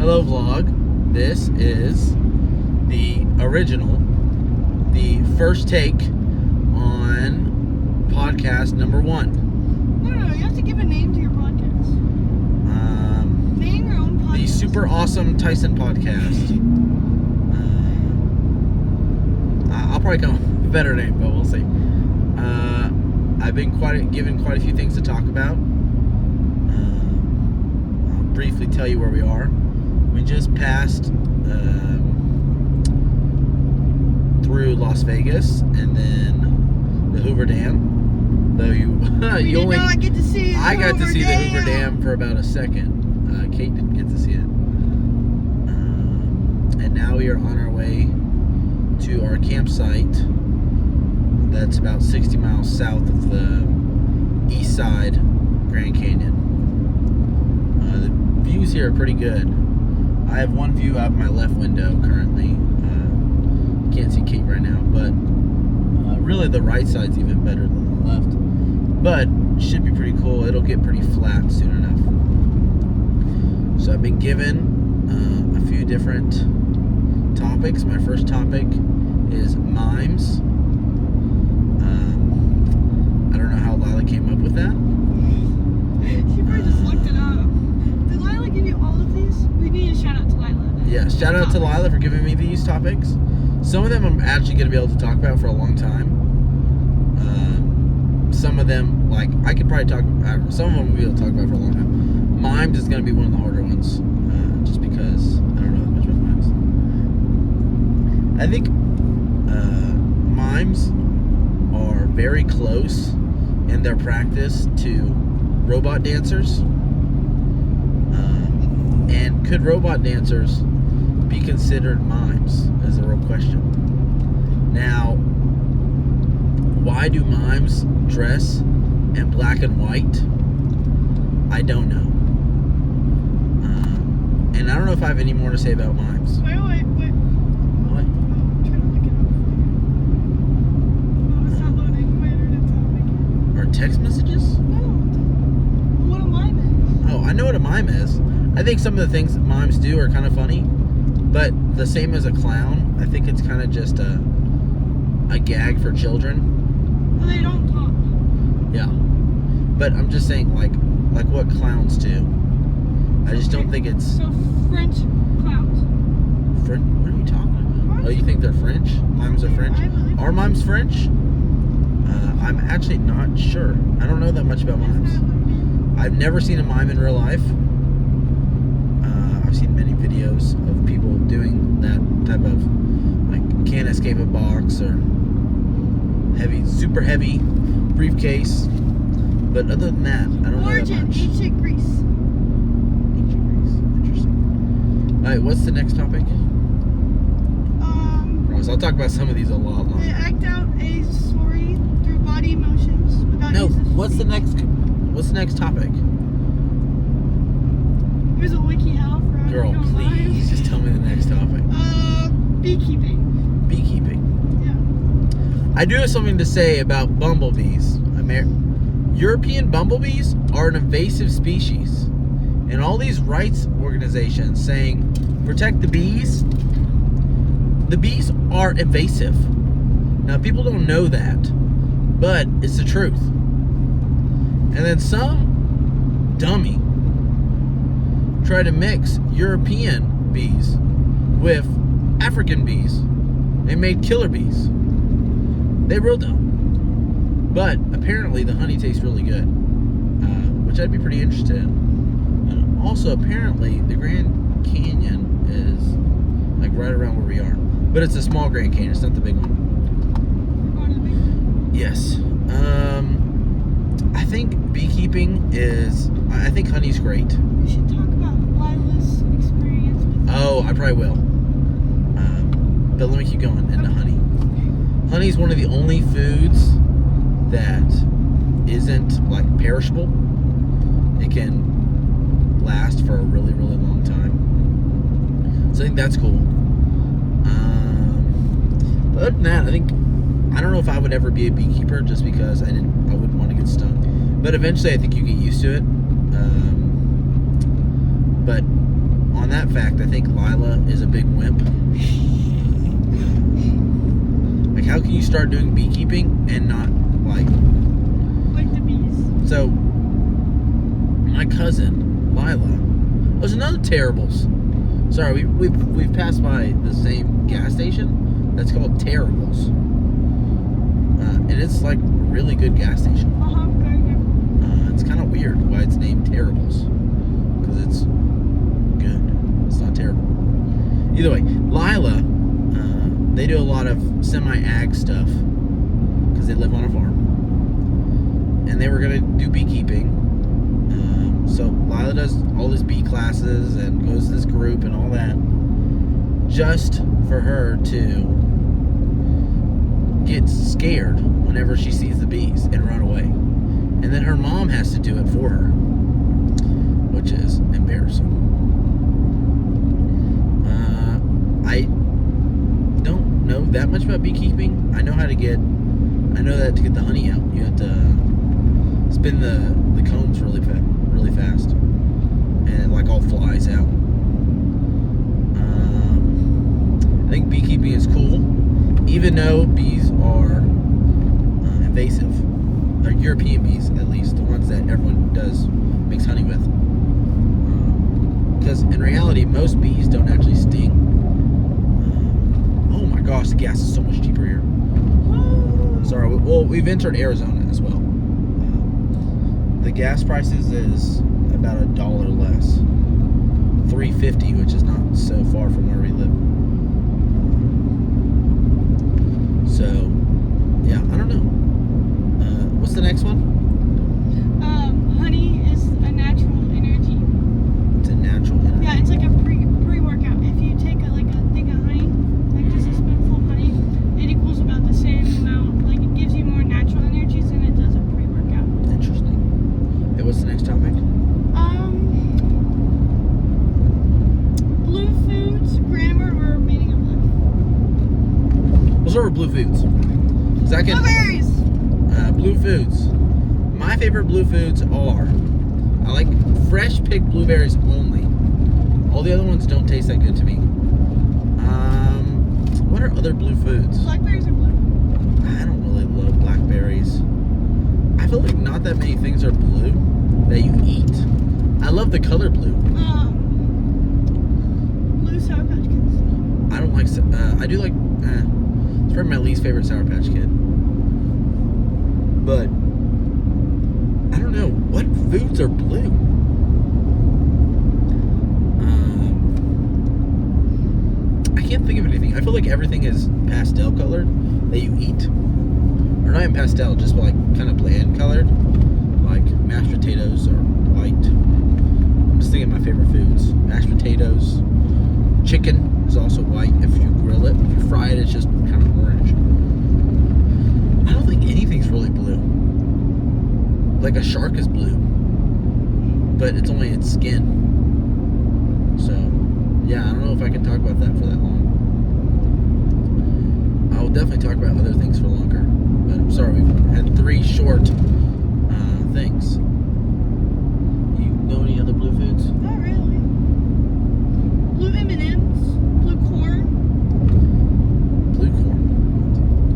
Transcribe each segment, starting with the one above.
Hello vlog, this is the original, the first take on podcast number 1. No, you have to give a name to your podcast. Name your own podcast. The super awesome Tyson podcast. I'll probably come up with a better name, but we'll see. I've been given quite a few things to talk about. I'll briefly tell you where we are. We just passed through Las Vegas and then the Hoover Dam. Though you only not get to see I got to see Dam. the Hoover Dam for about a second. Kate didn't get to see it. And now we are on our way to our campsite. That's about 60 miles south of the east side Grand Canyon. The views here are pretty good. I have one view out my left window currently. Can't see Kate right now, but really the right side's even better than the left. But should be pretty cool. It'll get pretty flat soon enough. So I've been given a few different topics. My first topic is mimes. I don't know how Lila came up with that. She probably just looked it up. Did Lila give you all of these? We need a shout out to Lila. Yeah, shout out to Lila for giving me these topics. Some of them I'm actually going to be able to talk about for a long time. Some of them, like, I could probably talk about, some of them we'll be able to talk about for a long time. Mimes is going to be one of the harder ones, just because I don't know that much about mimes. I think mimes are very close in their practice to robot dancers. And could robot dancers be considered mimes is a real question. Now, why do mimes dress in black and white? I don't know. And I don't know if I have any more to say about mimes. Wait. What? I'm trying to look it up for you. Oh, it's not loading. My internet's not making Or text messages? it. No. What a mime is. Oh, I know what a mime is. I think some of the things that mimes do are kind of funny, but the same as a clown, I think it's kind of just a gag for children. But they don't talk. Yeah. But I'm just saying, like what clowns do. I just don't think it's... So French clowns. What are you talking about? Oh, you think they're French? Mimes are French? I believe Are mimes French? I'm actually not sure. I don't know that much about mimes. I've never seen a mime in real life. I've seen many videos of people doing that type of, like, can't escape a box or super heavy briefcase. But other than that, I don't know that Origin, much. ancient Greece. Ancient Greece. Interesting. All right, what's the next topic? Ross, I'll talk about some of these a lot longer. They act out a story through body emotions without No, use of what's the next topic? Here's a wiki how for how Girl, to become please alive. just tell me the next topic. Beekeeping. Beekeeping. Yeah. I do have something to say about bumblebees. European bumblebees are an invasive species. And all these rights organizations saying, protect the bees are invasive. Now, people don't know that, but it's the truth. And then some dummy try to mix European bees with African bees. They made killer bees. They real dumb. But apparently the honey tastes really good, which I'd be pretty interested in. And also, apparently, the Grand Canyon is like right around where we are. But it's a small Grand Canyon. It's not the big one. We're going to the big one. Yes. I think beekeeping is... I think honey's great. We should talk about Lila's experience with Oh, I probably will. But let me keep going into honey. Honey is one of the only foods that isn't, like, perishable. It can last for a really, really long time. So I think that's cool. But other than that, I don't know if I would ever be a beekeeper just because I wouldn't want to get stung. But eventually I think you get used to it. But on that fact, I think Lila is a big wimp. Like, how can you start doing beekeeping and not like the bees. So, my cousin Lila was another Terribles. Sorry, we've passed by the same gas station that's called Terribles, and it's like a really good gas station. Very good. It's kind of weird why it's named Terribles, because it's good. It's not terrible. Either way, Lila, they do a lot of semi-ag stuff because they live on a farm, and they were gonna do beekeeping. So Lila does all this bee classes and goes to this group and all that, just for her to get scared whenever she sees the bees and run away. And then her mom has to do it for her, which is embarrassing. I don't know that much about beekeeping. I know that to get the honey out, you have to spin the combs really fast, and it like all flies out. I think beekeeping is cool, even though bees are invasive. They're European bees, at least the ones that everyone makes honey with. Because in reality, most bees don't actually sting. Oh my gosh, the gas is so much cheaper here. Sorry, well, we've entered Arizona as well. The gas prices is about $1 less, $3.50, which is not so far from where we live. So, yeah, I don't know. What's the next one? Honey is a natural energy. It's a natural energy. Yeah, it's like a pre-workout. If you take a thing of honey, like just a spoonful of honey, it equals about the same amount. Like it gives you more natural energies than it does a pre-workout. Interesting. Hey, what's the next topic? Blue foods, grammar, or meaning of life. We'll start with blue foods. Second, Blueberries. Blue foods. My favorite blue foods are, I like fresh picked blueberries only. All the other ones don't taste that good to me. What are other blue foods? Blackberries are blue. I don't really love blackberries. I feel like not that many things are blue that you eat. I love the color blue. Blue Sour Patch Kids. I don't like. I do like. It's probably my least favorite Sour Patch Kid. But I don't know what foods are blue. I can't think of anything. I feel like everything is pastel colored that you eat, or not even pastel, just like kind of bland colored. Like mashed potatoes are white. I'm just thinking of my favorite foods: mashed potatoes. Chicken is also white if you grill it. If you fry it, it's just kind of orange. I don't think anything's really blue. Like a shark is blue, but it's only its skin. So, yeah, I don't know if I can talk about that for that long. I will definitely talk about other things for longer. But I'm sorry, we've had 3 short things. You know any other blue foods? Not really. Blue M&Ms, blue corn. Blue corn.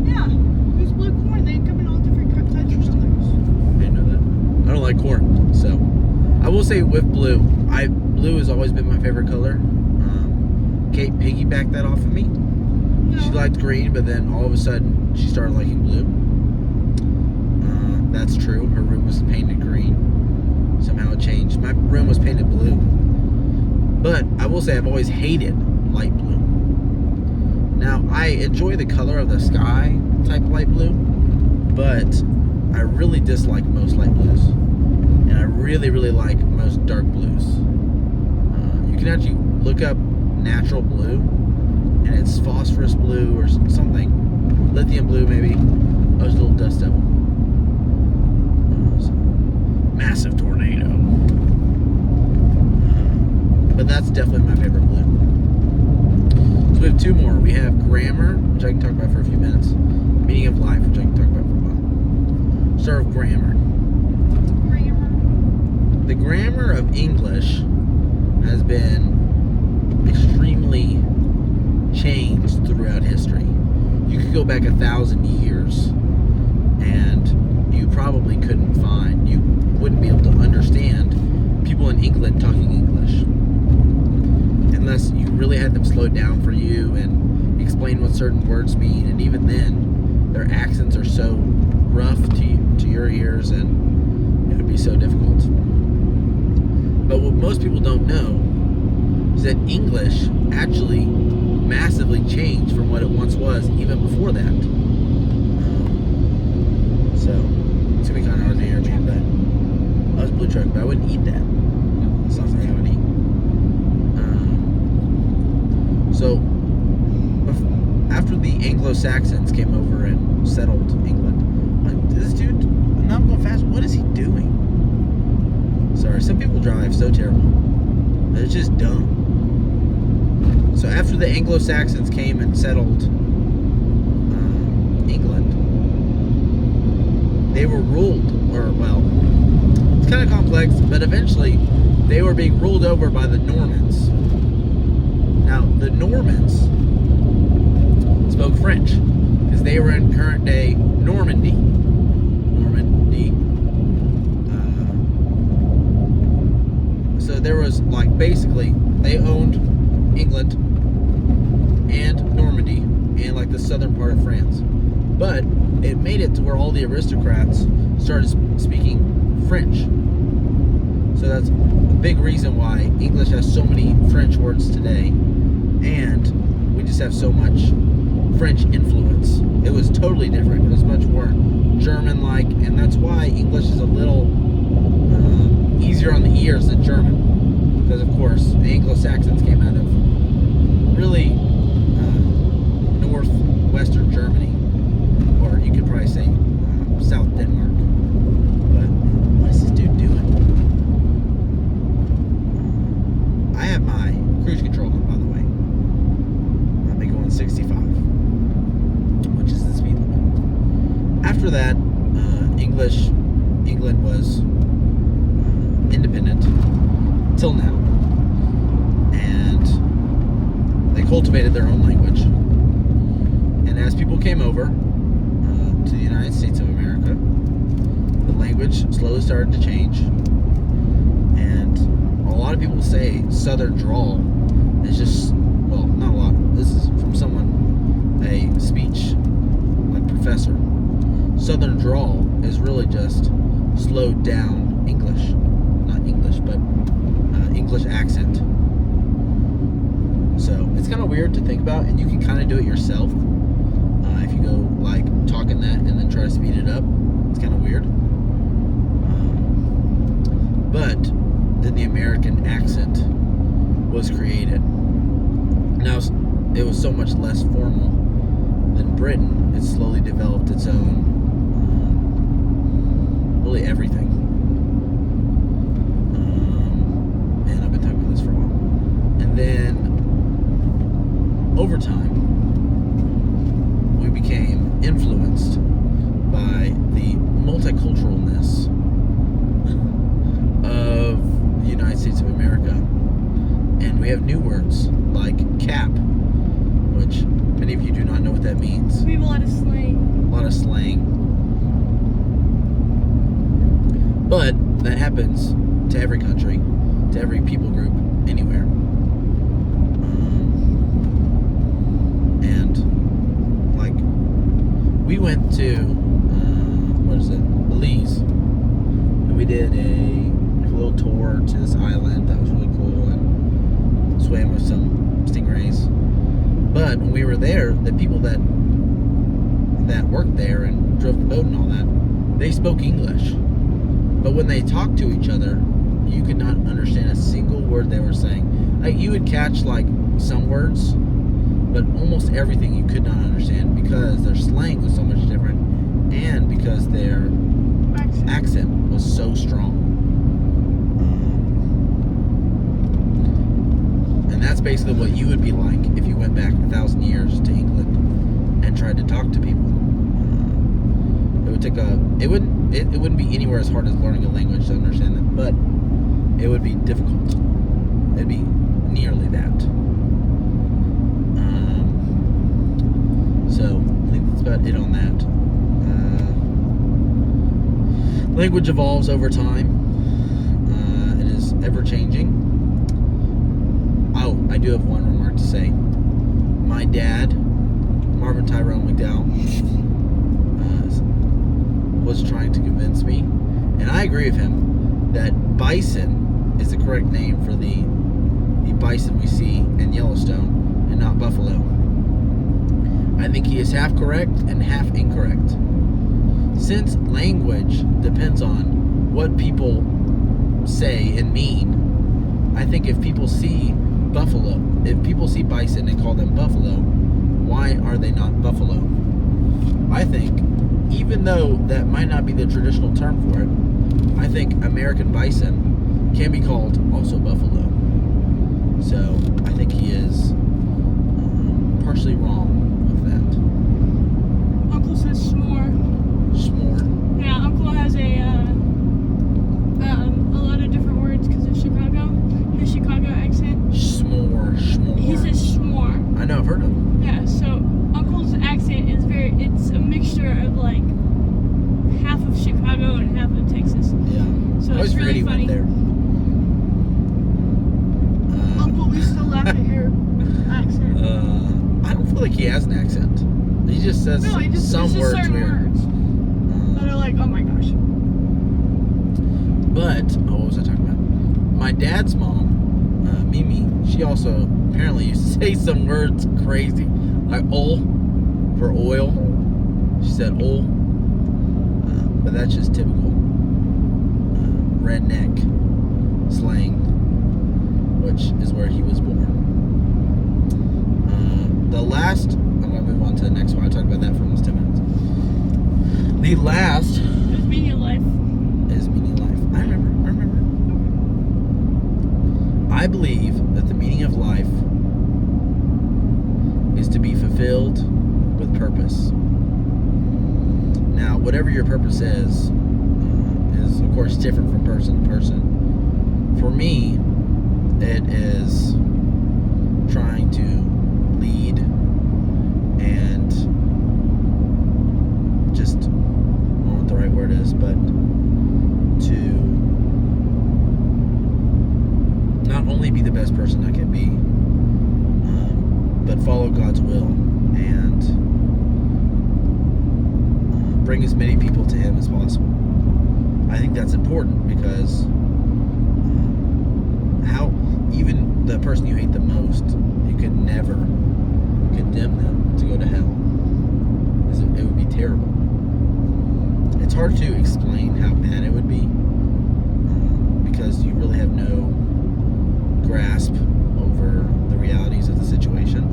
Yeah, there's blue corn. They come in all different types of colors. I didn't know that. I don't like corn, so I will say with blue, blue has always been my favorite color. Kate piggybacked that off of me. No. She liked green, but then all of a sudden she started liking blue. That's true. Her room was painted green. Somehow it changed. My room was painted blue. But I will say I've always hated light blue. Now, I enjoy the color of the sky type light blue, but I really dislike most light blues. And I really, really like most dark blues. You can actually look up natural blue, and it's phosphorus blue or something. Lithium blue, maybe. Oh, it's a little dust devil. Massive tornado. But that's definitely my favorite blue. So we have 2 more. We have grammar, which I can talk about for a few minutes. Meaning of life, which I can talk about for a while. Start with grammar. Grammar. The grammar of English has been changed throughout history. You could go back 1,000 years and you probably couldn't find, you wouldn't be able to understand people in England talking English unless you really had them slowed down for you and explain what certain words mean. And even then, their accents are so rough to your ears, and it would be so difficult. But what most people don't know is that English actually massively changed from what it once was, even before that. So it's gonna be kind of hard to hear me, but I was blue truck, but I wouldn't eat that. It's not something I would eat. So after the Anglo-Saxons came over and settled England, this dude, I'm not going fast. What is he doing? Sorry, some people drive so terrible. It's just dumb. So after the Anglo-Saxons came and settled England, they were ruled, it's kind of complex, but eventually they were being ruled over by the Normans. Now, the Normans spoke French because they were in current day Normandy. So there was basically they owned England and Normandy and the southern part of France. But it made it to where all the aristocrats started speaking French. So that's a big reason why English has so many French words today, and we just have so much French influence. It was totally different. It was much more German-like, and that's why English is a little easier on the ears than German. Because, of course, the Anglo-Saxons came out of really northwestern Germany, or you could probably say South Denmark. But what is this dude doing? I have my cruise control on, by the way. I'll be going 65, which is the speed limit. After that, England was independent till now, and they cultivated their own language. And as people came over to the United States of America, the language slowly started to change. And a lot of people say Southern drawl is just, not a lot. This is from someone, a speech professor. Southern drawl is really just slowed down English. Not English, but English accent. So it's kind of weird to think about, and you can kind of do it yourself. If you go talking that and then try to speed it up, it's kind of weird. But then the American accent was created. Now it was so much less formal than Britain. It slowly developed its own, really everything. And I've been talking about this for a while. And then over time, we became influenced by the multiculturalness of the United States of America. And we have new words like cap, which many of you do not know what that means. We have a lot of slang. But that happens to every country, to every people group, anywhere. And we went to Belize, and we did a little tour to this island that was really cool, and swam with some stingrays. But when we were there, the people that worked there and drove the boat and all that, they spoke English. But when they talked to each other, you could not understand a single word they were saying. You would catch some words, but almost everything you could not understand because their slang was so much different, and because their accent was so strong. And that's basically what you would be like if you went back 1,000 years to England and tried to talk to people. It wouldn't be anywhere as hard as learning a language to understand it, but it would be difficult. It'd be nearly that. Language evolves over time. It is ever changing. Oh, I do have one remark to say. My dad, Marvin Tyrone McDowell, was trying to convince me, and I agree with him, that bison is the correct name for the bison we see in Yellowstone and not buffalo. I think he is half correct and half incorrect. Since language depends on what people say and mean, I think if people see bison and call them buffalo, why are they not buffalo? I think, even though that might not be the traditional term for it, I think American bison can be called also buffalo. So I think he is partially wrong with that. Uncle says s'more. S'more. Yeah, Uncle has a lot of different words because of Chicago. His Chicago accent. S'more. He says s'more. I know, I've heard of him. Yeah, so Uncle's accent is it's a mixture of like half of Chicago and half of Texas. Yeah. So I always it's really forget he funny. went there. Uncle, we still laugh at your accent. I don't feel like he has an accent. He just says some it's just words certain weird. words that are like, oh my gosh. But, what was I talking about? My dad's mom, Mimi, she also apparently used to say some words crazy. Like "ol" for oil. She said "ol." But that's just typical redneck slang, which is where he was born. I'm going to move on to the next one. I talked about that for almost 10 minutes. The last It's meaning life. is meaning life. I remember. I believe that the meaning of life is to be fulfilled with purpose. Now, whatever your purpose is of course different from person to person. For me, it is trying to lead and just, I don't know what the right word is, but to not only be the best person I can be, but follow God's will and bring as many people to Him as possible. I think that's important because even the person you hate the most, you could never condemn them to go to hell. It would be terrible. It's hard to explain how bad it would be because you really have no grasp over the realities of the situation.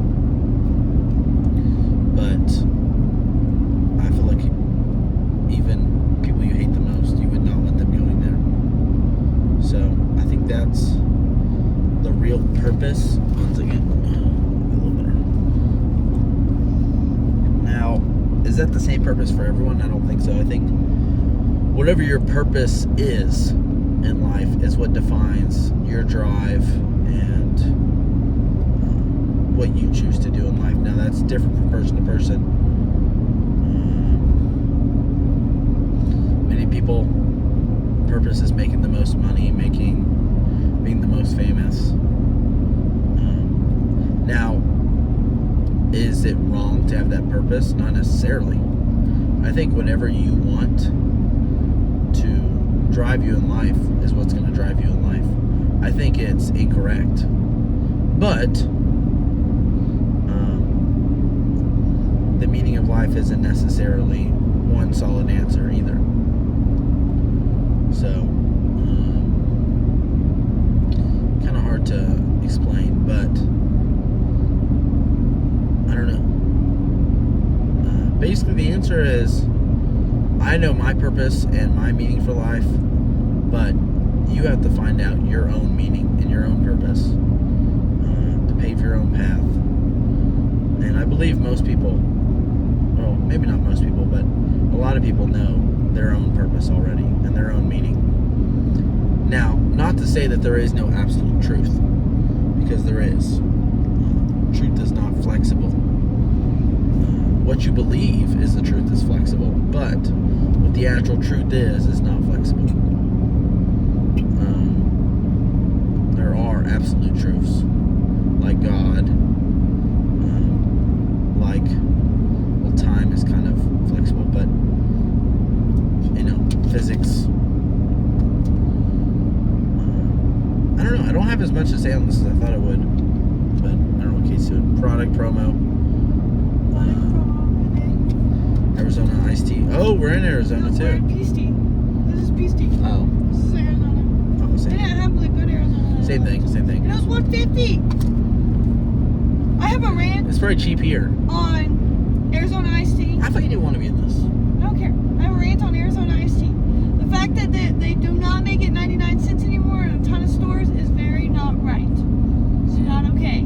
But I feel like even people you hate the most, you would not want them going there. So I think that's the real purpose. Once again, a little better. Now, is that the same purpose for everyone? I don't think so. I think whatever your purpose is in life is what defines your drive and what you choose to do in life. Now, that's different from person to person. Many people, purpose is making the most money, being the most famous. Now, is it wrong to have that purpose? Not necessarily. I think whatever you want to drive you in life is what's going to drive you in life. I think it's incorrect. But the meaning of life isn't necessarily one solid answer either. So, kind of hard to explain, but I don't know. Basically, the answer is I know my purpose and my meaning for life, but you have to find out your own meaning and your own purpose to pave your own path. And I believe most people, well, maybe not most people, but a lot of people know their own purpose already and their own meaning. Now, not to say that there is no absolute truth, because there is. Truth is not flexible. what you believe is the truth is flexible, but what the actual truth is not flexible. There are absolute truths, like God, like, well, time is kind of flexible, but, physics. I don't know. I don't have as much to say on this as I thought I would, but I don't know what Kate's doing. Product promo. Arizona iced tea. Oh, we're in Arizona too. We're in Peace Tea. This is Peace Tea. Oh. This is Arizona. Oh, They didn't have liquid Arizona. Same thing. And it was $150. I have a rant It's very cheap here. on Arizona iced tea. I thought you didn't want to be in this. I don't care. I have a rant on Arizona iced tea. The fact that they do not make it 99 cents anymore in a ton of stores is very not right. It's not okay.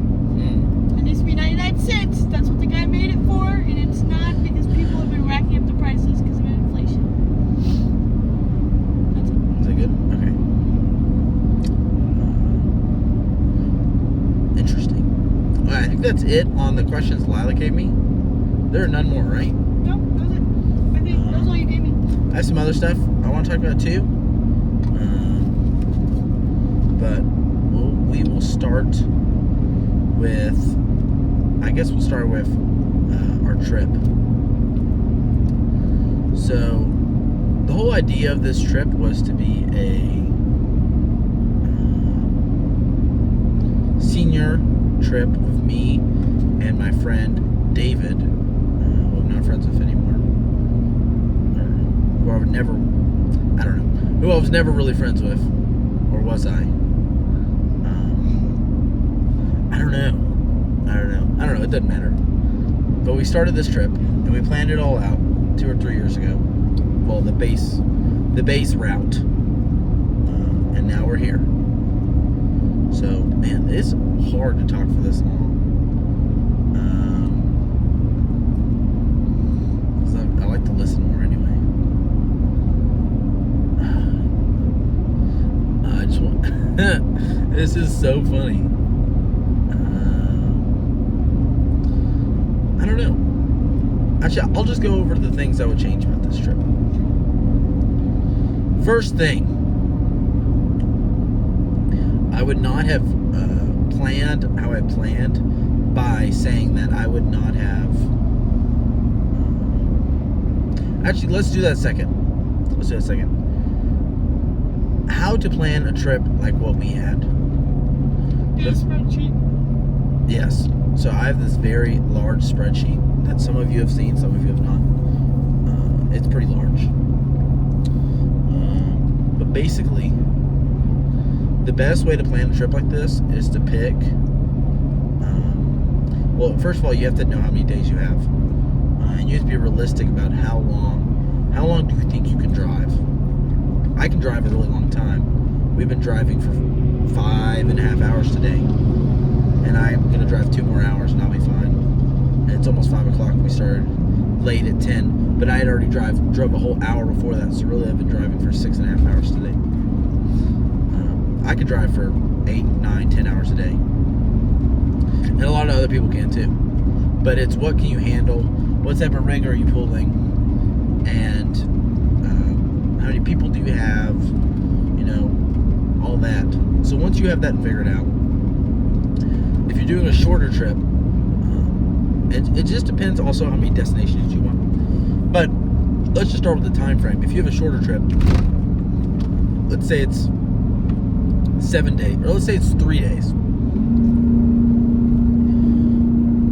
It needs to be 99 cents. That's what the guy made it for, and it's not because people have been racking up the prices because of inflation. That's it. Is that good? Okay. Interesting. Well, I think that's it on the questions Lila gave me. There are none more, right? No, that was it. I think that was all you gave me. I have some other stuff I want to talk about too. But we will start with, I guess we'll start with our trip. So the whole idea of this trip was to be a senior trip with me and my friend David, who I'm not friends with anymore, or who I would never, I don't know, who I was never really friends with, or was I? I don't know, it doesn't matter. But we started this trip, and we planned it all out 2 or 3 years ago. Well, the base route. And now we're here. So, man, it's hard to talk for this long. 'Cause I like to listen more anyway. I just want... This is so funny. I don't know. Actually, I'll just go over the things I would change about this trip. First thing, I would not have planned how I planned by saying that I would not have... Actually, let's do that second. How to plan a trip like what we had. Do a spreadsheet. Yes. So I have this very large spreadsheet that some of you have seen, some of you have not. It's pretty large. But basically, the best way to plan a trip like this is to pick... well, first of all, you have to know how many days you have. And you have to be realistic about how long do you think you can drive. I can drive a really long time. We've been driving for 5.5 hours today. And I'm going to drive 2 more hours and I'll be fine. And it's almost 5 o'clock. We started late at 10, but I had already drove a whole hour before that, so really I've been driving for 6.5 hours today. I could drive for 8, 9, 10 hours a day. And a lot of other people can too. But it's what can you handle, what type of rig are you pulling, and how many people do you have, all that. So once you have that figured out, if you're doing a shorter trip, it just depends also how many destinations you want. But let's just start with the time frame. If you have a shorter trip, let's say it's 7 days, or let's say it's 3 days.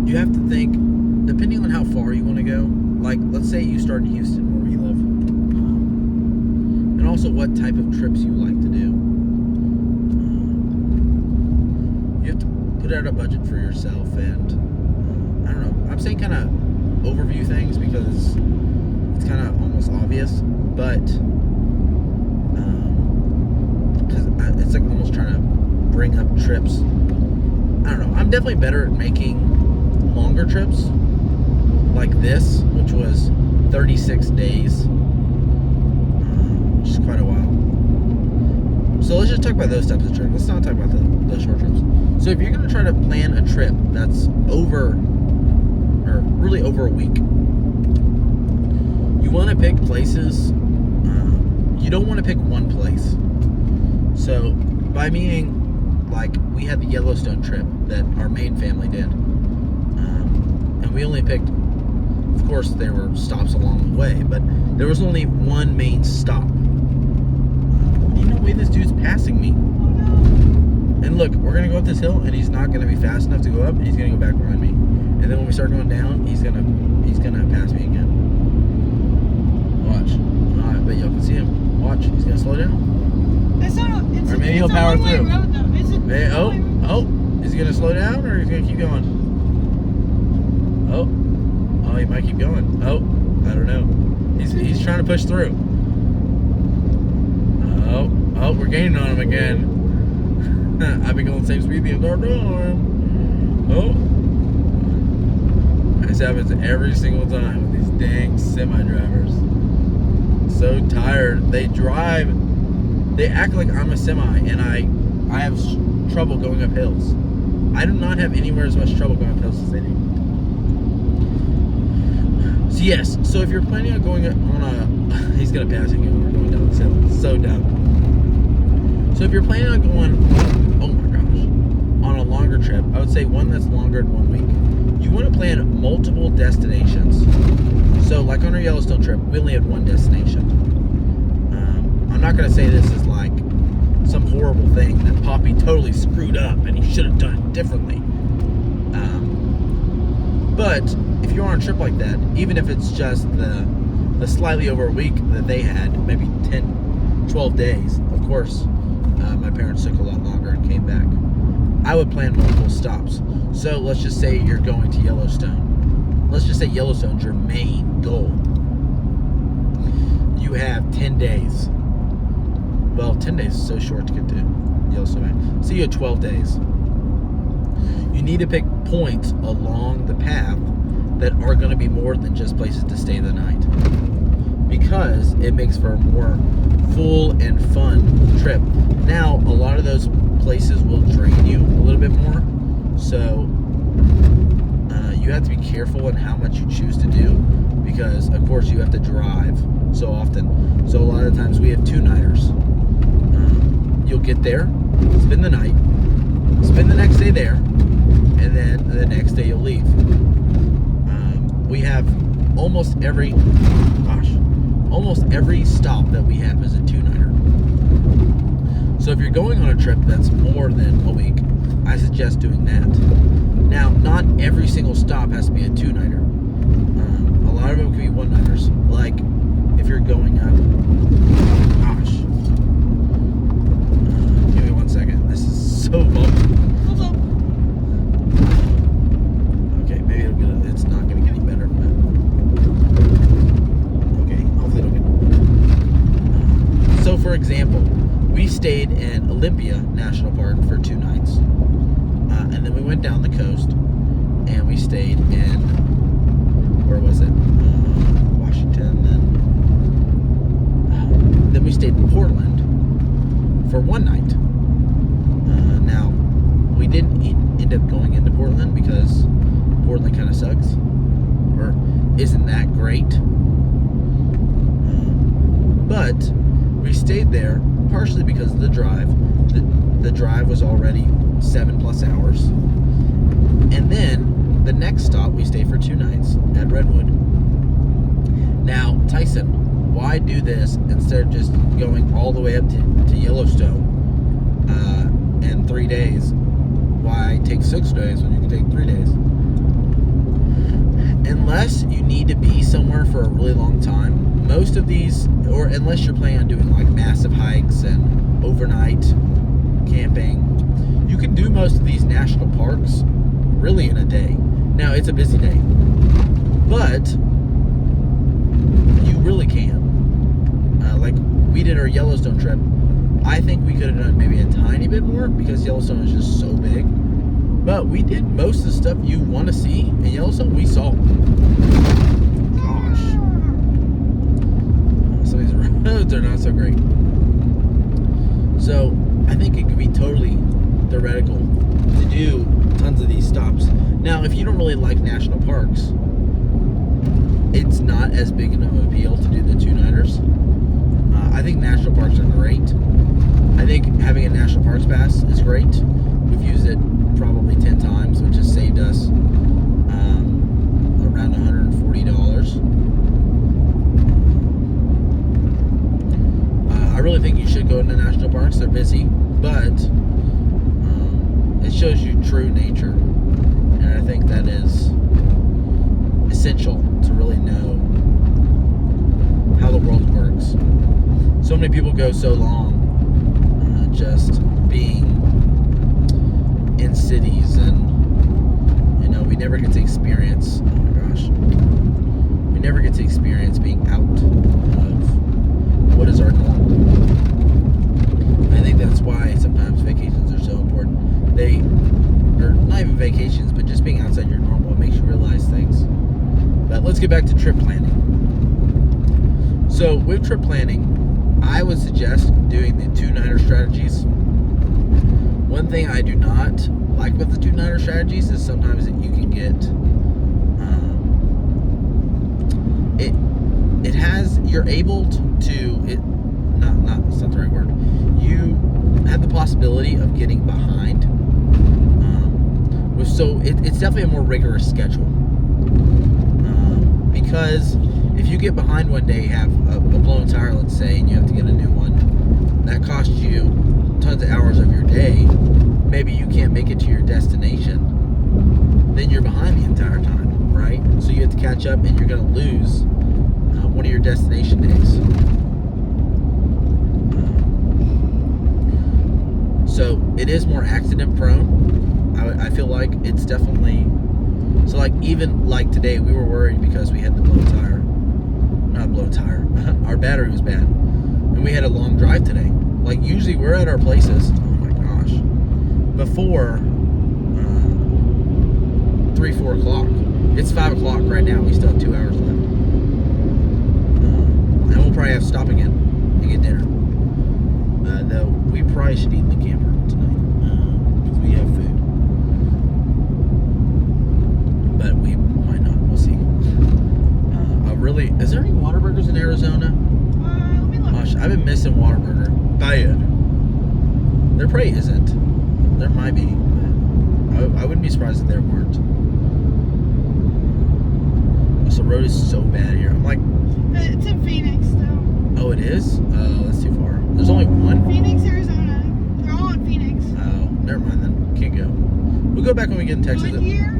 You have to think, depending on how far you want to go, like let's say you start in Houston where we live, and also what type of trips you like to do. You have to put out a budget for yourself, and I don't know, I'm saying kind of overview things because it's kind of almost obvious, but because it's like almost trying to bring up trips. I don't know, I'm definitely better at making longer trips like this, which was 36 days, which is quite a while. So let's just talk about those types of trips. Let's not talk about the short trips. So if you're going to try to plan a trip that's over, or or really over a week. You want to pick places. You don't want to pick one place. So by meaning, like, we had the Yellowstone trip that our main family did, and we only picked, of course there were stops along the way, but there was only one main stop. Ain't no way this dude's passing me. And look, we're gonna go up this hill and he's not gonna be fast enough to go up, and he's gonna go back behind me, and then when we start going down, he's gonna pass me again. Watch. I bet y'all can see him. Watch, he's gonna slow down. Or maybe he'll power through. Is he gonna slow down or is he gonna keep going? Oh, he might keep going. I don't know. He's trying to push through. We're gaining on him again. I've been going the same speed the entire time. This happens every single time with these dang semi drivers. So tired. They act like I'm a semi, and I have trouble going up hills. I do not have anywhere as much trouble going up hills as they do. So yes, so if you're planning on going on a, he's gonna pass again when we're going down this hill. It's so dumb. So if you're planning on going, oh my gosh, on a longer trip, I would say one that's longer than 1 week. You want to plan multiple destinations. So like on our Yellowstone trip, we only had one destination. I'm not going to say this is like some horrible thing that Poppy totally screwed up and he should have done it differently. But if you're on a trip like that, even if it's just the slightly over a week that they had, maybe 10, 12 days, of course, my parents took a lot longer and came back. I would plan multiple stops. So let's just say you're going to Yellowstone. Let's just say Yellowstone's your main goal. You have 10 days. Well, 10 days is so short to get to Yellowstone. So you have 12 days. You need to pick points along the path that are going to be more than just places to stay the night, because it makes for a more full and fun trip. Now, a lot of those places will drain you a little bit more, so you have to be careful in how much you choose to do, because of course you have to drive so often. So a lot of times we have two-nighters. You'll get there, spend the night, spend the next day there, and then the next day you'll leave. We have almost every stop that we have is a two-nighter. So if you're going on a trip that's more than a week, I suggest doing that. Now, not every single stop has to be a two-nighter. A lot of them can be one-nighters. Like if you're going up, give me 1 second. This is so bumpy. Okay, maybe it's not going to get any better, but okay, hopefully it'll get. So for example, we stayed in Olympia National Park for 2 nights. And then we went down the coast and we stayed in, where was it? Washington. Then we stayed in Portland for 1 night. Now, we didn't end up going into Portland because Portland kind of sucks, or isn't that great. But we stayed there partially because of the drive. The drive was already 7+ hours. And then the next stop, we stayed for 2 nights at Redwood. Now, Tyson, why do this instead of just going all the way up to Yellowstone in 3 days? Why take 6 days when you can take 3 days? Unless you need to be somewhere for a really long time, most of these, or unless you're planning on doing like massive hikes and overnight camping, you can do most of these national parks really in a day. Now, it's a busy day, but you really can. Like we did our Yellowstone trip. I think we could have done maybe a tiny bit more because Yellowstone is just so big. But we did most of the stuff you want to see in Yellowstone. We saw. Gosh, some of these roads are not so great. So I think it could be totally theoretical to do tons of these stops. Now, if you don't really like national parks, it's not as big of an appeal to do the 2-nighters. I think national parks are great. I think having a national parks pass is great. We've used it probably 10 times, which has saved us around $140. I really think you should go into national parks. They're busy, but it shows you true nature, and I think that is essential to really know how the world works. So many people go so long just being in cities, and we never get to experience, oh my gosh, we never get to experience being out of what is our normal. I think that's why sometimes vacations are so important. Or not even vacations, but just being outside your normal, it makes you realize things. But let's get back to trip planning. So with trip planning, I would suggest doing the 2-nighter strategies. One thing I do not like with the 2-nighter strategies is sometimes that you can get you're able to it's not the right word. You have the possibility of getting behind. So it's definitely a more rigorous schedule. Because if you get behind one day, have a blown tire, let's say, and you have to get a new one, that costs you tons of hours of your day. Maybe you can't make it to your destination. Then you're behind the entire time, right? So you have to catch up, and you're going to lose one of your destination days. So it is more accident prone. I feel like it's definitely, so like even like today we were worried because we had the not blown tire, our battery was bad, and we had a long drive today. Like usually we're at our places, oh my gosh, before 3-4 o'clock. It's 5 o'clock right now. We still have 2 hours left, and we'll probably have to stop again to get dinner. Though we probably should eat in the camper tonight because we have food. But we might not. We'll see. Is there any Whataburgers in Arizona? Let me look. Gosh, I've been missing Whataburger. Bad. There probably isn't. There might be. I wouldn't be surprised if there weren't. The road is so bad here. I'm like. It's in Phoenix, though. Oh, it is? Oh, that's too far. There's only one. Phoenix, Arizona. They're all in Phoenix. Oh, never mind then. Can't go. We'll go back when we get in Texas. Goodyear.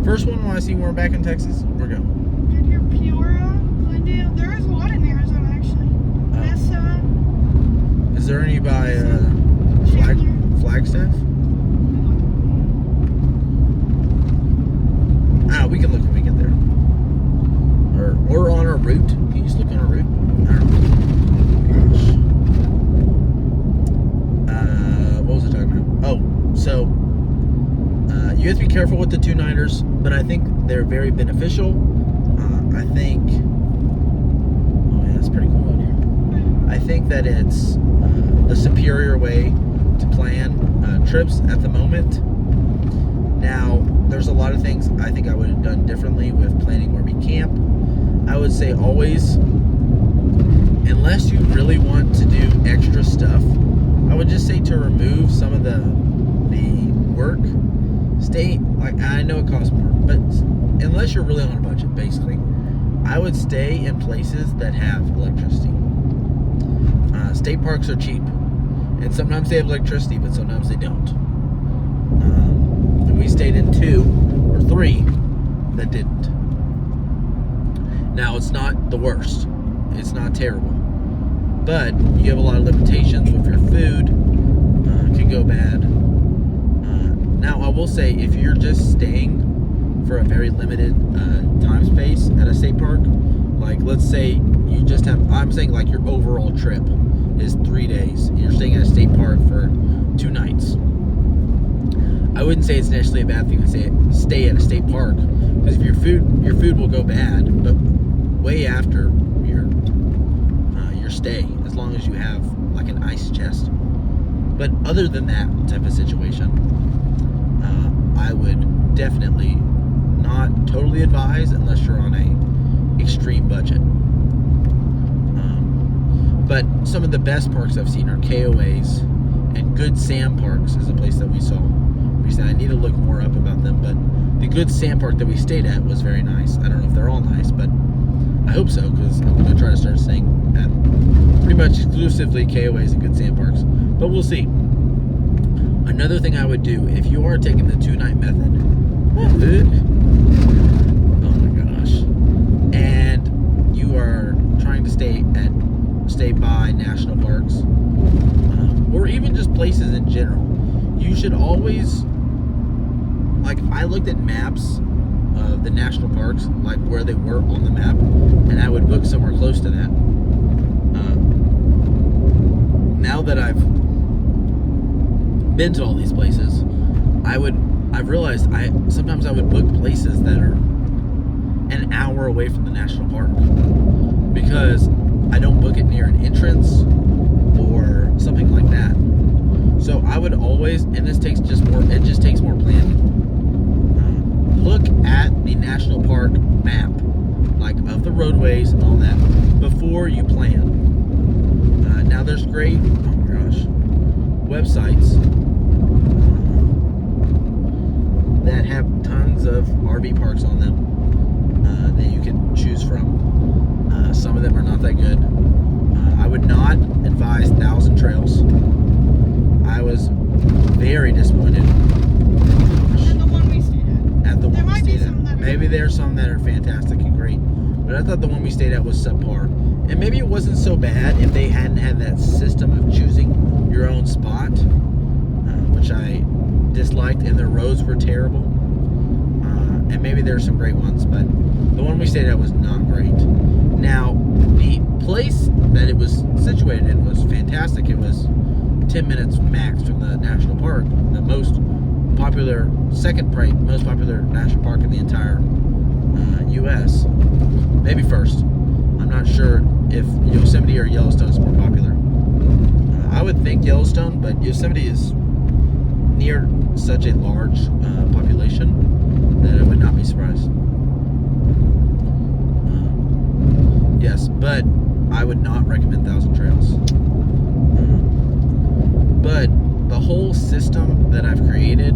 First one when I see when we're back in Texas, we're going. Goodyear, Peoria, Glendale. There is one in Arizona, actually. Mesa. Is there any by Flagstaff? We can look when we get there. Or on our route. Can you just look on our route? I don't know. What was I talking about? Oh, so you have to be careful with the 2-nighters, but I think they're very beneficial. I think, oh yeah, that's pretty cool out here. I think that it's the superior way to plan trips at the moment. Now, there's a lot of things I think I would have done differently with planning where we camp. I would say always, unless you really want to do extra stuff, I would just say to remove some of the work. Stay, like, I know it costs more, but unless you're really on a budget, basically, I would stay in places that have electricity. State parks are cheap, and sometimes they have electricity, but sometimes they don't. And we stayed in 2 or 3 that didn't. Now, it's not the worst. It's not terrible. But you have a lot of limitations with your food. Can go bad. Now, I will say, if you're just staying for a very limited time space at a state park, like let's say you just have, I'm saying like your overall trip is 3 days, and you're staying at a state park for 2 nights. I wouldn't say it's necessarily a bad thing to stay at a state park, because if your food will go bad, but way after your stay, as long as you have like an ice chest. But other than that type of situation, I would definitely not totally advised unless you're on a extreme budget. But some of the best parks I've seen are KOAs, and Good Sam Parks is a place that we saw recently. I need to look more up about them, but the Good Sam Park that we stayed at was very nice. I don't know if they're all nice, but I hope so, because I'm going to try to start staying at pretty much exclusively KOAs and Good Sam Parks. But we'll see. Another thing I would do, if you are taking the 2-night method, oh my gosh, and you are trying to stay by national parks, or even just places in general, you should always, like, I looked at maps of the national parks, like where they were on the map, and I would book somewhere close to that. Now that I've been to all these places, I've realized sometimes I would book places that are an hour away from the national park, because I don't book it near an entrance or something like that. So I would always, and it just takes more planning. Look at the national park map, like of the roadways and all that, before you plan. Now there's great, oh my gosh, websites that have tons of RV parks on them that you can choose from. Some of them are not that good. I would not advise 1,000 Trails. I was very disappointed. And the one we stayed at. There might be some that are... Maybe there's some that are fantastic and great, but I thought the one we stayed at was subpar. And maybe it wasn't so bad if they hadn't had that system of choosing your own spot, which I disliked, and the roads were terrible. And maybe there are some great ones, but the one we stayed at was not great. Now, the place that it was situated in was fantastic. It was 10 minutes max from the national park, the second most popular national park in the entire U.S. Maybe first. I'm not sure if Yosemite or Yellowstone is more popular. I would think Yellowstone, but Yosemite is near such a large population that I would not be surprised. Yes, but I would not recommend 1,000 Trails. But the whole system that I've created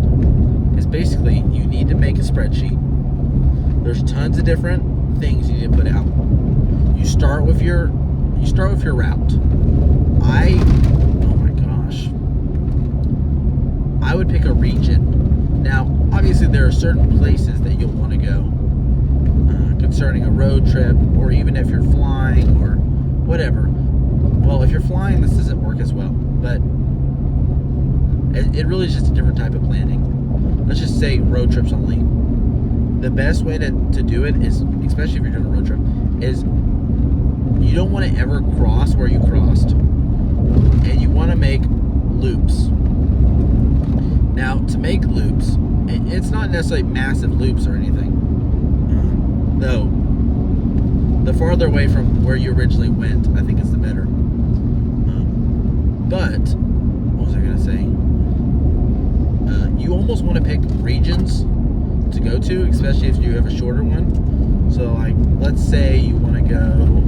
is basically, you need to make a spreadsheet. There's tons of different things you need to put out. You start with your route. Oh my gosh, I would pick a region. Now, obviously, there are certain places that you'll want to go concerning a road trip, or even if you're flying or whatever. Well, if you're flying, this doesn't work as well, but it really is just a different type of planning. Let's just say road trips only. The best way to do it is, especially if you're doing a road trip, is you don't want to ever cross where you crossed, and you want to make loops. Now, to make loops, it's not necessarily massive loops or anything, though the farther away from where you originally went, I think it's the better. But what was I going to say? You almost want to pick regions to go to, especially if you have a shorter one. So, like, let's say you want to go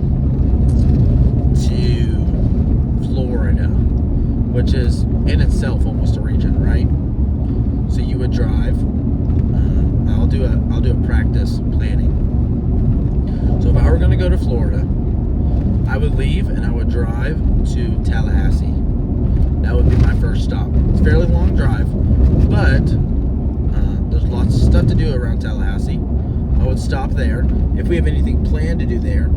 to Florida, which is in itself almost a region, right? So you would drive. I'll do a practice planning. So if I were going to go to Florida, I would leave and I would drive to Tallahassee. That would be my first stop. It's a fairly long drive, but there's lots of stuff to do around Tallahassee. I would stop there. If we have anything planned to do there,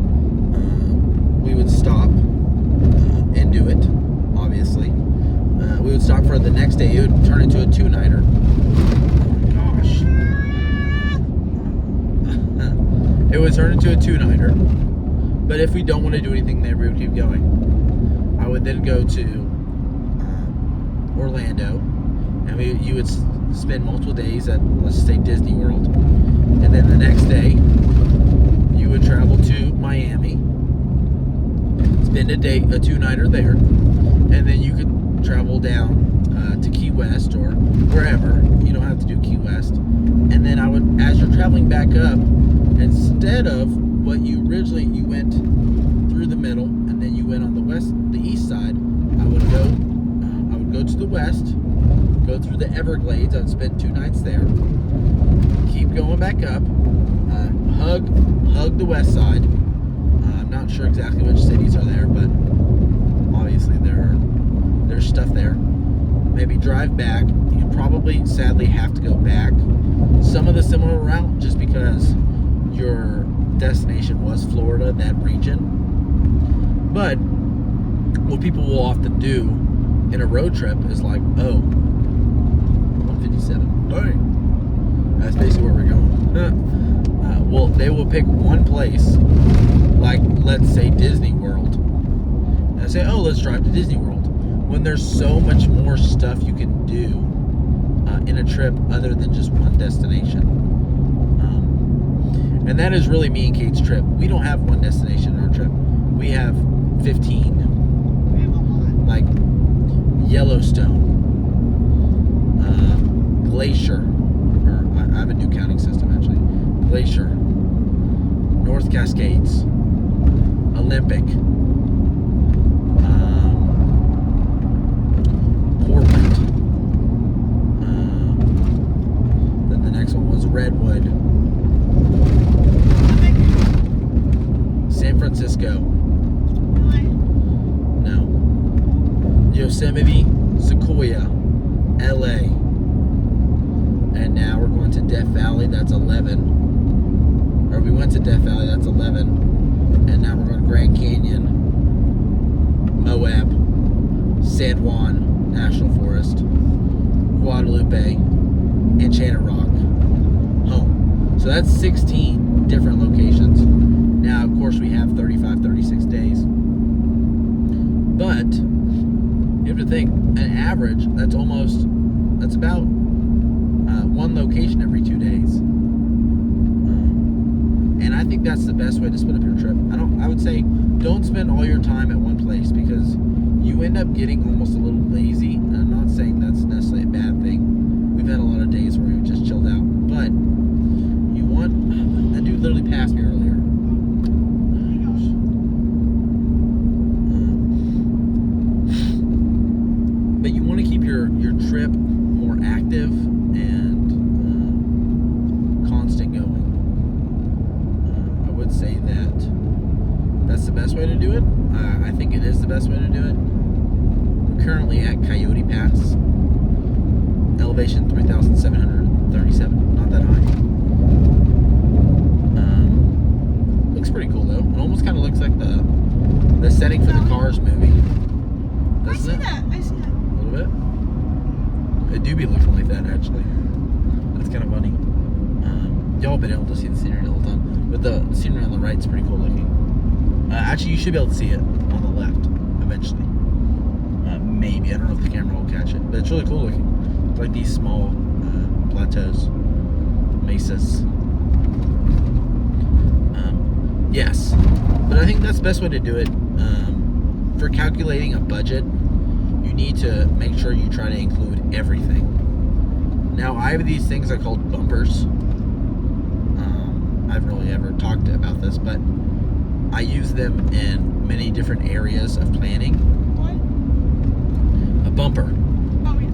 we would stop and do it, obviously. We would stop for the next day. It would turn into a 2-nighter. Oh my gosh. It would turn into a 2-nighter. But if we don't want to do anything there, we would keep going. I would then go to Orlando, and you would spend multiple days at, let's say, Disney World. And then the next day, you would travel to Miami, spend a 2-nighter there, and then you could travel down to Key West or wherever. You don't have to do Key West. And then I would, as you're traveling back up, instead of what you originally, you went through the middle and then you went on the east side, I would go to the west, go through the Everglades. I'd spend 2 nights there. Keep going back up, hug the west side. I'm not sure exactly which cities are there, but obviously there's stuff there. Maybe drive back. You probably sadly have to go back some of the similar route just because your destination was Florida, that region. But what people will often do in a road trip is like, 157. All right. That's basically where we're going. Well, they will pick one place, like let's say Disney World, and say, let's drive to Disney World. When there's so much more stuff you can do in a trip other than just one destination. And that is really me and Kate's trip. We don't have one destination in our trip. We have 15. We have a lot. Like Yellowstone, Glacier, or I have a new counting system actually. Glacier, North Cascades, Olympic, Portland. Then the next one was Redwood, San Francisco. No. Yosemite, Sequoia, LA. And now we're going to Death Valley, that's 11. Or we went to Death Valley, that's 11. And now we're going to Grand Canyon, Moab, San Juan National Forest, Guadalupe, Enchanted Rock, home. So that's 16 different locations. Now, of course, we have 35, 36 days. But you have to think, an average, that's about one location every 2 days. And I think that's the best way to split up your trip. I would say don't spend all your time at one place because you end up getting almost a little lazy. And I'm not saying that's necessarily a bad thing. We've had a lot of days where we've just chilled out. But you want, that dude literally passed me earlier. But you want to keep your trip more active and constant going. I would say that's the best way to do it. I think it is the best way to do it. We're currently at Coyote Pass, elevation 3,737. Not that high. Looks pretty cool though. It almost kind of looks like the setting for the Cars movie. I see that. A little bit. It do be looking like that actually. That's kind of funny. Y'all been able to see the scenery the whole time, but the scenery on the right is pretty cool looking. Actually, you should be able to see it on the left eventually. Maybe, I don't know if the camera will catch it, but it's really cool looking. It's like these small plateaus, mesas. Yes, but I think that's the best way to do it. For calculating a budget, you need to make sure you try to include everything. Now, I have these things I call bumpers. I haven't really ever talked about this, but I use them in many different areas of planning. What? A bumper. Oh, yeah.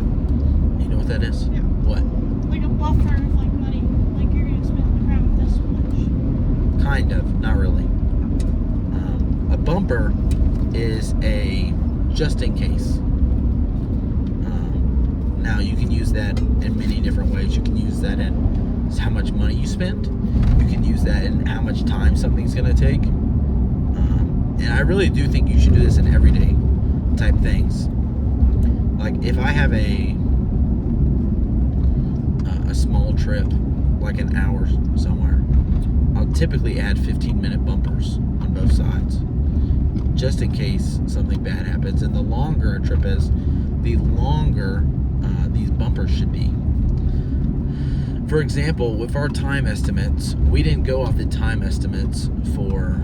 You know what that is? Yeah. What? Like a buffer of like money. Like you're going to spend around this much. Kind of, not really. A bumper is a just in case. Now you can use that in many different ways. You can use that in how much money you spend. You can use that in how much time something's going to take. And I really do think you should do this in everyday type things. Like if I have a small trip, like an hour somewhere, I'll typically add 15-minute bumpers on both sides, just in case something bad happens. And the longer a trip is, the longer these bumpers should be. For example, with our time estimates, we didn't go off the time estimates for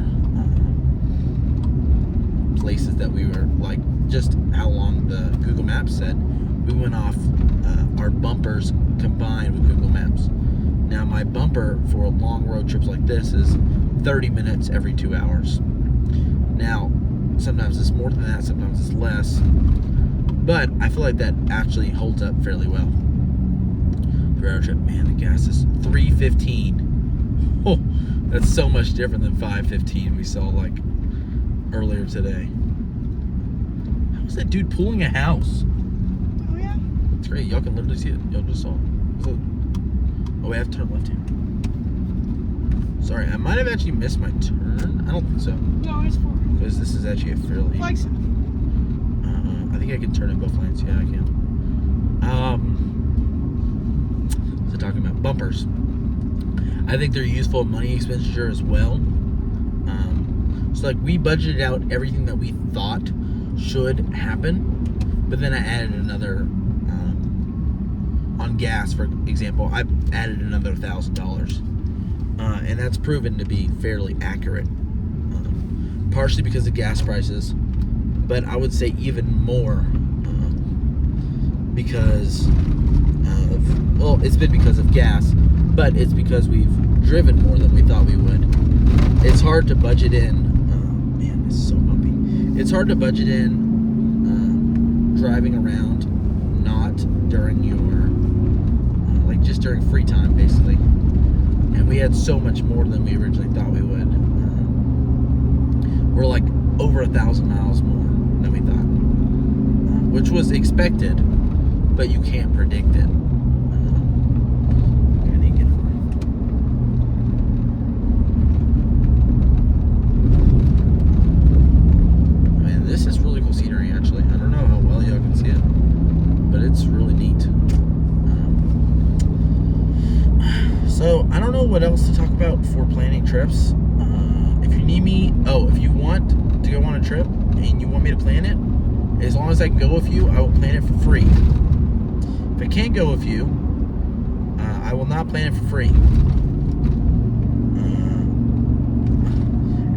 places that we were like, just how long the Google Maps said. we went off our bumpers combined with Google Maps. Now my bumper for long road trips like this is 30 minutes every 2 hours. Now, sometimes it's more than that, sometimes it's less, but I feel like that actually holds up fairly well. For road trip, man, the gas is $3.15. Oh, that's so much different than $5.15 we saw like earlier today. How was that dude pulling a house? Oh yeah. It's great. Y'all can literally see it. Y'all just saw it. Oh, we have to turn left here. Sorry, I might have actually missed my turn. I don't think so. No, it's forward. Because this is actually a fairly... Flag sign. I think I can turn in both lanes. Yeah, I can. So talking about bumpers. I think they're useful money expenditure as well. So like we budgeted out everything that we thought should happen, but then I added another... on gas, for example, I added another $1,000. And that's proven to be fairly accurate. Partially because of gas prices, but I would say even more because of, well, it's been because of gas, but it's because we've driven more than we thought we would. It's hard to budget in, man, it's so bumpy. It's hard to budget in driving around not during your, like just during free time, basically. And we had so much more than we originally thought we would. We're like over 1,000 miles more than we thought, which was expected, but you can't predict it. I need to get over. I mean, this is really cool scenery, actually. I don't know how well y'all can see it, but it's really neat. So, I don't know what else to talk about for planning trips. If you need me, if you want to go on a trip and you want me to plan it, as long as I can go with you, I will plan it for free. If I can't go with you, I will not plan it for free.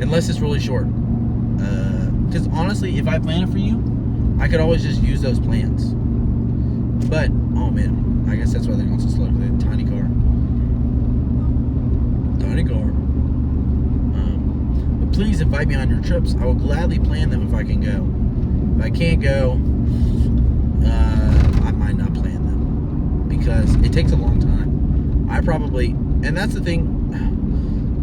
Unless it's really short. Because honestly, if I plan it for you, I could always just use those plans. But, oh man, I guess that's why they're going so slow, because they have a tiny car. Tiny car. But please invite me on your trips. I will gladly plan them if I can go. If I can't go, I might not plan them because it takes a long time. And that's the thing.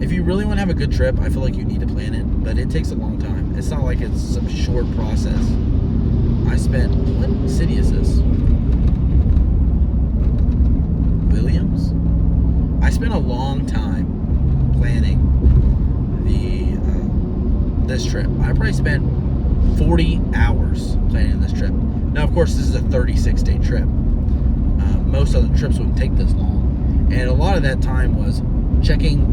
If you really want to have a good trip, I feel like you need to plan it, but it takes a long time. It's not like it's some short process. What city is this? Williams? I spent a long time planning this trip. I probably spent 40 hours planning this trip. Now, of course, this is a 36-day trip. Most other trips wouldn't take this long. And a lot of that time was checking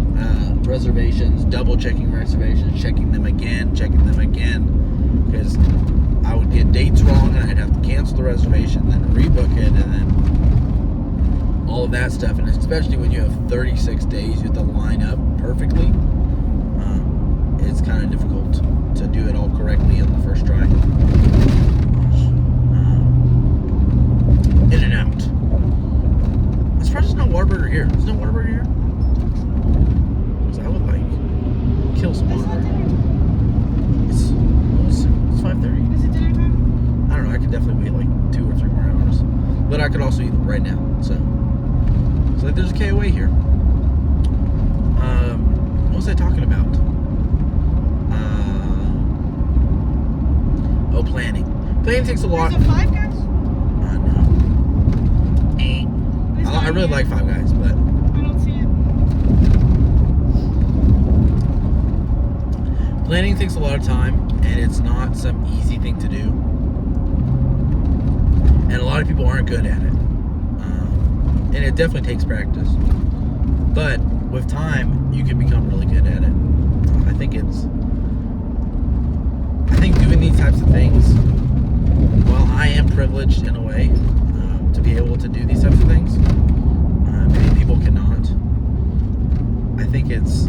reservations, double checking reservations, checking them again, because I would get dates wrong and I'd have to cancel the reservation, then rebook it, and then all of that stuff. And especially when you have 36 days, you have to line up perfectly. It's kind of difficult to do it all correctly on the first try. In and out. I'm surprised there's no Whataburger here. There's no Whataburger here? Because I would like kill some Whataburger. It's 5:30. Is it dinner time? I don't know. I could definitely wait like 2 or 3 more hours. But I could also eat right now. So like there's a KOA here. What was I talking about? Planning. Planning takes a lot. There's a Five Guys? No. I really like Five Guys, but I don't see it. Planning takes a lot of time, and it's not some easy thing to do. And a lot of people aren't good at it. And it definitely takes practice. But with time, you can become really good at it. I think doing these types of things, while I am privileged in a way to be able to do these types of things, many people cannot. I think it's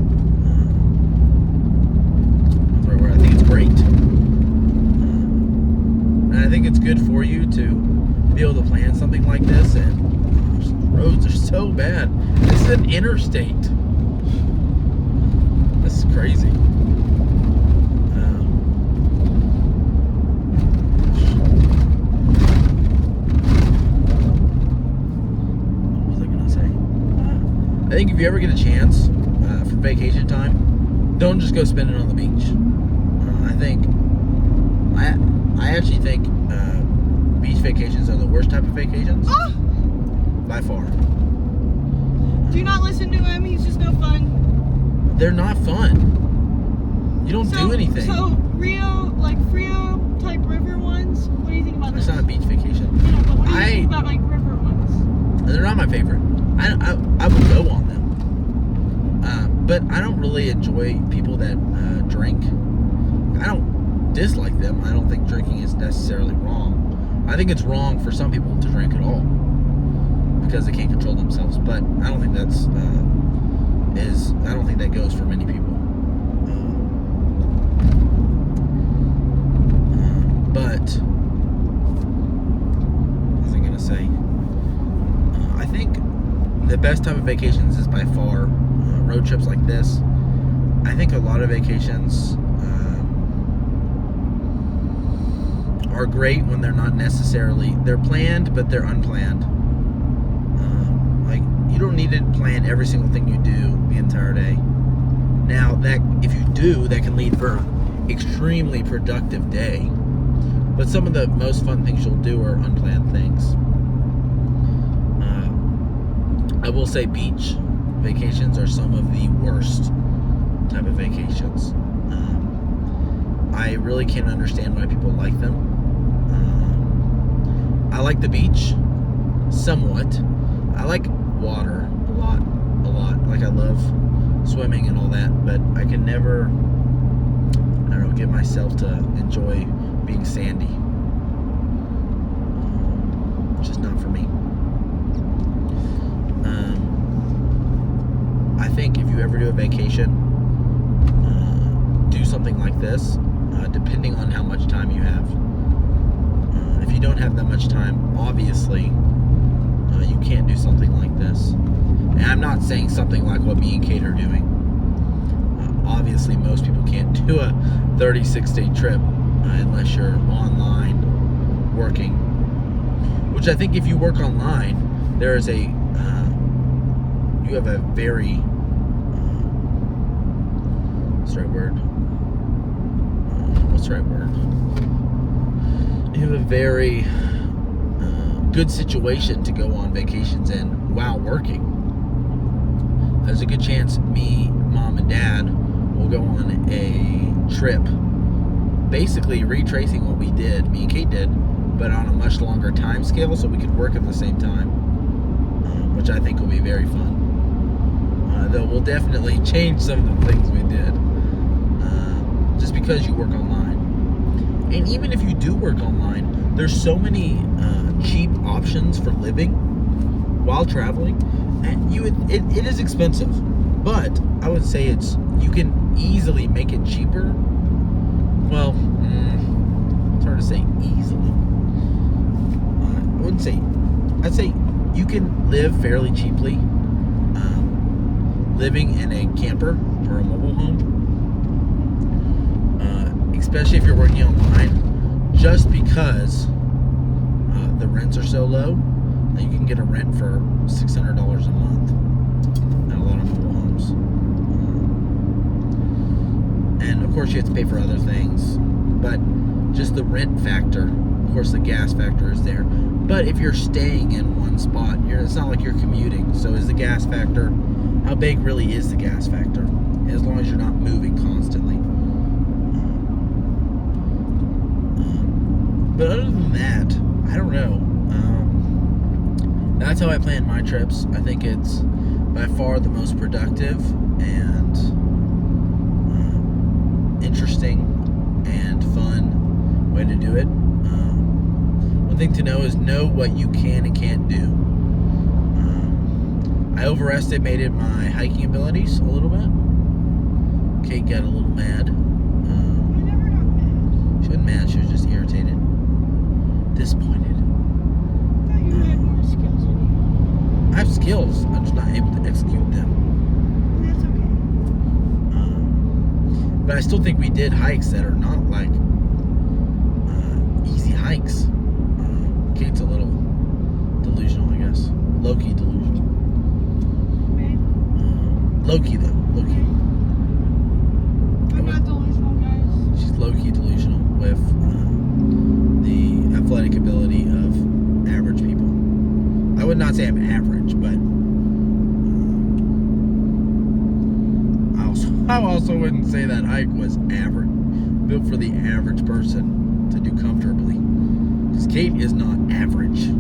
great. And I think it's good for you to be able to plan something like this, and gosh, the roads are so bad. This is an interstate. This is crazy. What was I gonna say? I think if you ever get a chance for vacation time, don't just go spend it on the beach. I actually think beach vacations are the worst type of vacations by far. Do not listen to him. He's just no fun. They're not fun. You don't do anything. So Frio type river ones. What do you think about It's those? not a beach vacation. Yeah, but what do you think about like river ones? They're not my favorite. I will go on them, but I don't really enjoy people that drink. I don't dislike them. I don't think drinking is necessarily wrong. I think it's wrong for some people to drink at all because they can't control themselves. But I don't think that's I don't think that goes for many people. But what was I gonna say? I think the best type of vacations is by far road trips like this. I think a lot of vacations are great when they're not necessarily, they're planned, but they're unplanned. Like, you don't need to plan every single thing you do the entire day. Now, that if you do, that can lead for an extremely productive day. But some of the most fun things you'll do are unplanned things. I will say beach vacations are some of the worst type of vacations. I really can't understand why people like them. I like the beach somewhat. I like water a lot. Like, I love swimming and all that, but I can never, I don't know, get myself to enjoy being sandy. It's just not for me. I think if you ever do a vacation, do something like this, depending on how much time you have. If you don't have that much time, obviously, you can't do something like this. And I'm not saying something like what me and Kate are doing. Obviously, most people can't do a 36-day trip unless you're online working. Which I think if you work online, there is you have a very, what's the right word? You have a very good situation to go on vacations in while working. There's a good chance me, mom, and dad will go on a trip basically retracing what we did, me and Kate did, but on a much longer time scale so we could work at the same time, which I think will be very fun. Though we'll definitely change some of the things we did just because you work online. And even if you do work online, there's so many cheap options for living while traveling. And it is expensive, but I would say you can easily make it cheaper. Well, it's hard to say easily. I'd say you can live fairly cheaply living in a camper or a mobile home, especially if you're working online, just because the rents are so low that you can get a rent for $600 a month at a lot of mobile homes. And of course you have to pay for other things, but just the rent factor, of course the gas factor is there. But if you're staying in one spot, it's not like you're commuting. So is the gas factor, how big really is the gas factor? As long as you're not moving constantly. But other than that, I don't know. That's how I plan my trips. I think it's by far the most productive and interesting and fun way to do it. One thing to know is know what you can and can't do. I overestimated my hiking abilities a little bit. Kate got a little mad. I never got mad. She wasn't mad, she was just irritated. Disappointed. I have skills. I'm just not able to execute them. That's okay. But I still think we did hikes that are not like easy hikes. Kate's a little delusional, I guess. Low-key delusional. Okay. Low-key though. Low-key. I'm not delusional, guys. She's low-key delusional with the athletic ability of average people. I would not say I'm average, but I also wouldn't say that hike was average, built for the average person to do comfortably. Because Kate is not average.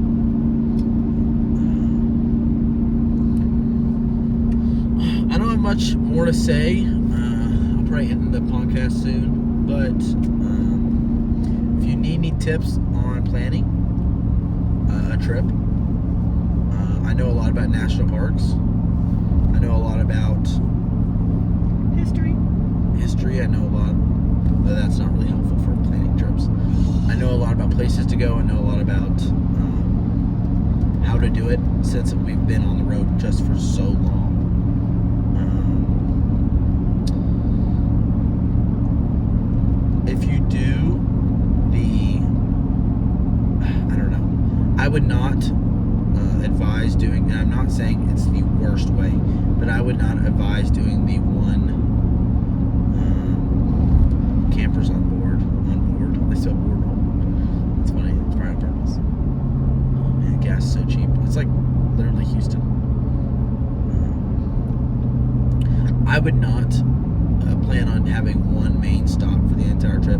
I don't have much more to say. I'll probably end the podcast soon, but if you need any tips on planning a trip, I know a lot about national parks. I know a lot about history. I know a lot, but that's not really helpful for planning trips. I know a lot about places to go. I know a lot about how to do it since we've been on the road just for so long. If you do I would not advise doing, and I'm not saying it's the worst way, but I would not advise doing the one campers on board. They still board. It's funny. It's probably on purpose. Oh man, gas is so cheap. It's like literally Houston. I would not plan on having one main stop for the entire trip.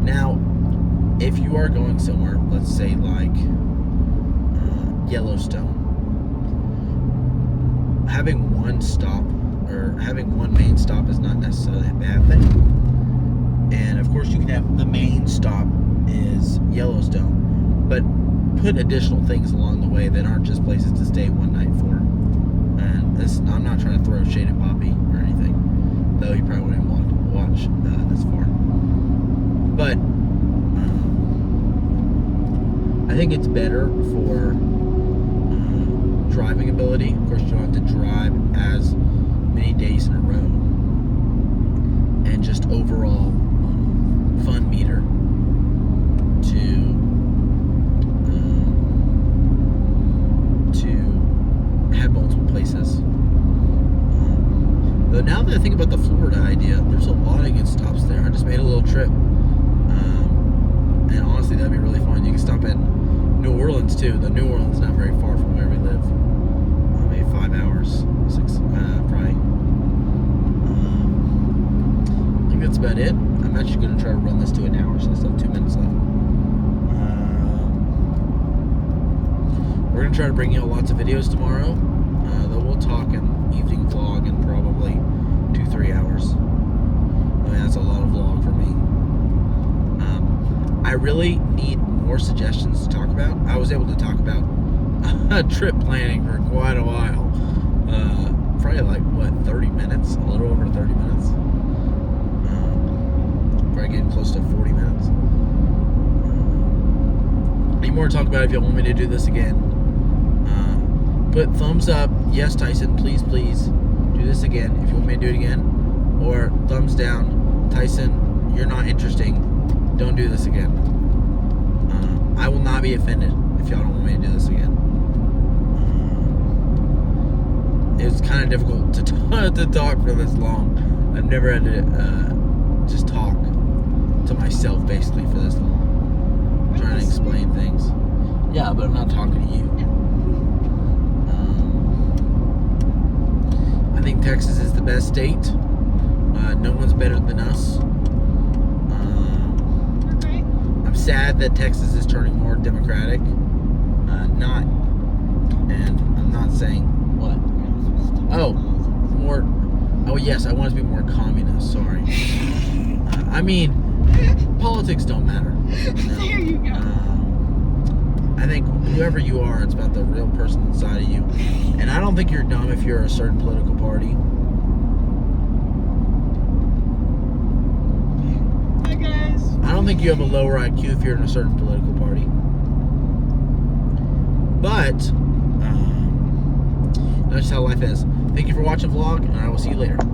Now, if you are going somewhere, let's say like Yellowstone, having one stop or having one main stop is not necessarily a bad thing. And of course you can have the main stop is Yellowstone, but put additional things along the way that aren't just places to stay one night for. And I'm not trying to throw shade at Bobby or anything, though he probably wouldn't watch this far. But I think it's better for driving ability. Of course, you don't have to drive as many days in a row, and just overall fun meter to have multiple places. Though now that I think about the Florida idea, there's a lot of good stops there. I just made a little trip, and honestly, that'd be really fun. You can stop in New Orleans too. The New Orleans is not very far from where we live. Maybe 5 hours, 6, probably. I think that's about it. I'm actually going to try to run this to an hour, so I still have 2 minutes left. We're going to try to bring you lots of videos tomorrow. Though we'll talk an evening vlog in probably 2-3 hours. I mean, that's a lot of vlog for me. I really need more suggestions to talk about. I was able to talk about trip planning for quite a while. Probably like, 30 minutes? A little over 30 minutes. Probably getting close to 40 minutes. Any more to talk about if you want me to do this again? Put thumbs up. Yes, Tyson, please do this again if you want me to do it again. Or thumbs down. Tyson, you're not interesting. Don't do this again. I will not be offended if y'all don't want me to do this again. It's kind of difficult to talk for this long. I've never had to just talk to myself basically for this long. I'm trying to explain things. Yeah, but I'm not talking to you. I think Texas is the best state. No one's better than us. I'm sad that Texas is turning more Democratic. And I'm not saying what. Oh yes, I want it to be more communist. Sorry. I mean, politics don't matter. There you go. I think whoever you are, it's about the real person inside of you. And I don't think you're dumb if you're a certain political party. Hi guys. I don't think you have a lower IQ if you're in a certain political party. But That's just how life is. Thank you for watching the vlog, and I will see you later.